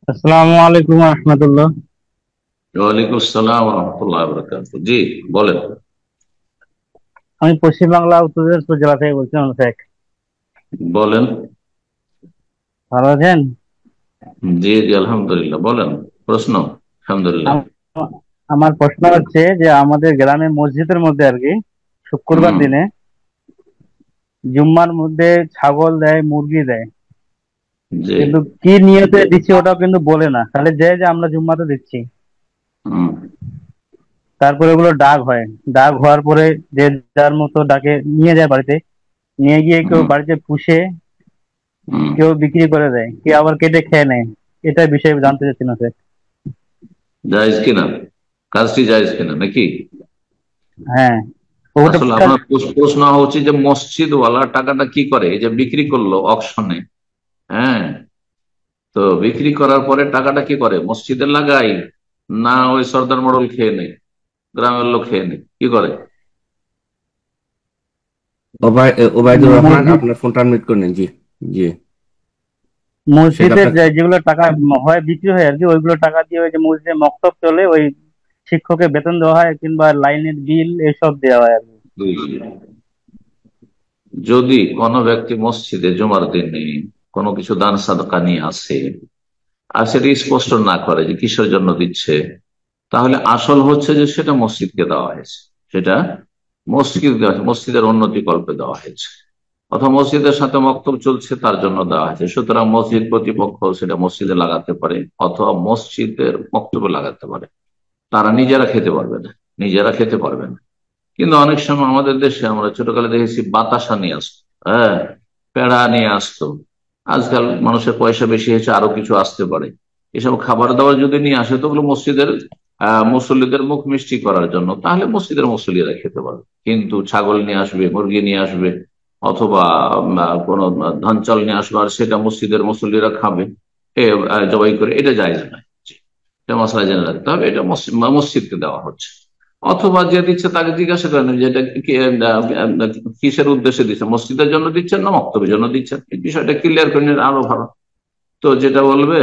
আসসালামু আলাইকুম রহমতুল্লাহ। ওয়ালাইকুম আসসালাম রহমতুল্লাহ বরকাত। জি, বলেন। আমি পশ্চিমবাংলা উত্তর দিনাজপুর জেলা থেকে বলছিলাম শেখ। বলেন। ভালো আছেন? জি জি, আলহামদুলিল্লাহ। বলেন প্রশ্ন। আলহামদুলিল্লাহ। আম- আমার প্রশ্ন হচ্ছে যে আমাদের গ্রামে মসজিদের মধ্যে আর কি শুক্রবার হুম। দিনে জুম্মার মধ্যে ছাগল দেয়, মুরগি দেয়, জি। কিন্তু কি নিয়তে দিচ্ছি ওটাও কিন্তু বলে না, খালি যে আমরা জুম্মাতে দিচ্ছি। হুম। তারপরে ওগুলো ডাক হয়, ডাক হওয়ার পরে যে যার মতো ডাকে নিয়ে যায় বাড়িতে, নিয়ে গিয়ে কেউ হুম। বাড়িতে পুষে, হুম। কেউ বিক্রি করে দেয়, কেউ আবার কেটে খেয়ে নেয়। এটা বিষয়ে জানতে চাচ্ছিলাম স্যার। জায়েজ কিনা, কাজটি জায়েজ কিনা নাকি? হ্যাঁ, ওটা। আসলে আপনার প্রশ্ন হওয়া উচিত যে মসজিদ ওয়ালা টাকাটা কি করে, এই যে বিক্রি করলো অকশনে। হ্যাঁ। তো বিক্রি করার পরে টাকাটা কি করে, মসজিদে লাগাই না ওই সর্দার মোড়ল খেয়ে নেই, গ্রামের লোক খেয়ে নেই, কি করে? ওবায়দুর রহমান, মসজিদ আপনার ফোনটা মিউট করে নিন। জি, জি। শেখ মসজিদের আপনার। যেগুলো টাকা হয় বিক্রি হয় আর কি, ওইগুলো টাকা দিয়ে ওই যে মসজিদে মক্তব চলে, ওই শিক্ষকের বেতন দেওয়া হয় কিংবা লাইনের বিল এসব দেওয়া হয় আর কি। যদি কোনো ব্যক্তি মসজিদে জুমার দিনে কোনো কিছু দান সাদকা নিয়ে আসে, আর সেটা স্পষ্ট না করে যে কিসের জন্য দিচ্ছে, তাহলে আসল হচ্ছে যে সেটা মসজিদকে দেওয়া হয়েছে। সেটা মসজিদের উন্নতি কল্পে দেওয়া হয়েছে, অথবা মসজিদের সাথে মক্তব চলছে তার জন্য দেওয়া হয়েছে। সুতরাং মসজিদ কর্তৃপক্ষ সেটা মসজিদে লাগাতে পারে, অথবা মসজিদের মক্তবে লাগাতে পারে। তারা নিজেরা খেতে পারবে না, নিজেরা খেতে পারবে না। কিন্তু অনেক সময় আমাদের দেশে আমরা ছোটকালে দেখেছি বাতাসা নিয়ে আসতো। হ্যাঁ, পেড়া নিয়ে আসতো। আজকাল মানুষের পয়সা বেশি হয়েছে, আরো কিছু আসতে পারে। এসব খাবার দাবার যদি নিয়ে আসে তো ওগুলো মসজিদের মুসল্লিদের মুখ মিষ্টি করার জন্য, তাহলে মসজিদের মুসল্লিরা খেতে পারবে। কিন্তু ছাগল নিয়ে আসবে, মুরগি নিয়ে আসবে, অথবা কোনো ধান চাল নিয়ে আসবে, আর সেটা মসজিদের মুসল্লিরা খাবে জবাই করে, এটা জায়েজ নয়। এটা মশলা জেনে রাখতে হবে, এটা মসজিদকে দেওয়া হচ্ছে। অথবা যে দিচ্ছে তাকে জিজ্ঞাসা করেন যে এটা কিসের উদ্দেশ্যে দিচ্ছে, মসজিদের জন্য দিচ্ছেন না মক্তবের জন্য দিচ্ছেন, এই বিষয়টা ক্লিয়ার করে নিলে আরো ভালো। তো যেটা বলবে,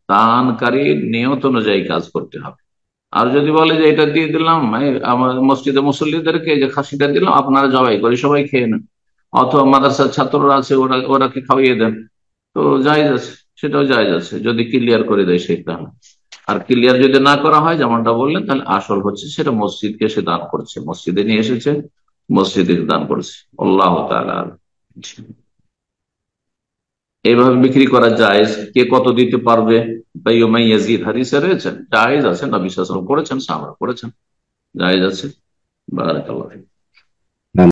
দানকারী নিয়ত অনুযায়ী কাজ করতে হবে। আর যদি বলে যে এটা দিয়ে দিলাম আমার মসজিদে মুসল্লিদেরকে, যে খাসিটা দিলাম আপনারা জবাই করে সবাই খেয়ে নেন, অথবা মাদ্রাসার ছাত্ররা আছে ওরা ওরাকে খাওয়িয়ে দেন, তো জায়েজ আছে, সেটাও জায়েজ আছে যদি ক্লিয়ার করে দেয় সেটা। আর ক্লিয়ার যদি না করা হয় যেমনটা বললেন, তাহলে আসল হচ্ছে সেটা মসজিদকে সে দান করছে, মসজিদে নিয়ে এসেছে, মসজিদে দান করছে। আল্লাহ তাআলা আ'লাম। এইভাবে বিক্রি করা জায়েজ। কে কত দিতে পারবে, বায়ুমাই ইয়াজিদ হাদিসে রয়েছে, জায়েজ আছে, নবী সাল্লাল্লাহু আলাইহি ওয়াসাল্লাম করেছেন, সাহাবারা করেছেন, জায়েজ আছে। বারাকাল্লাহ ফিক।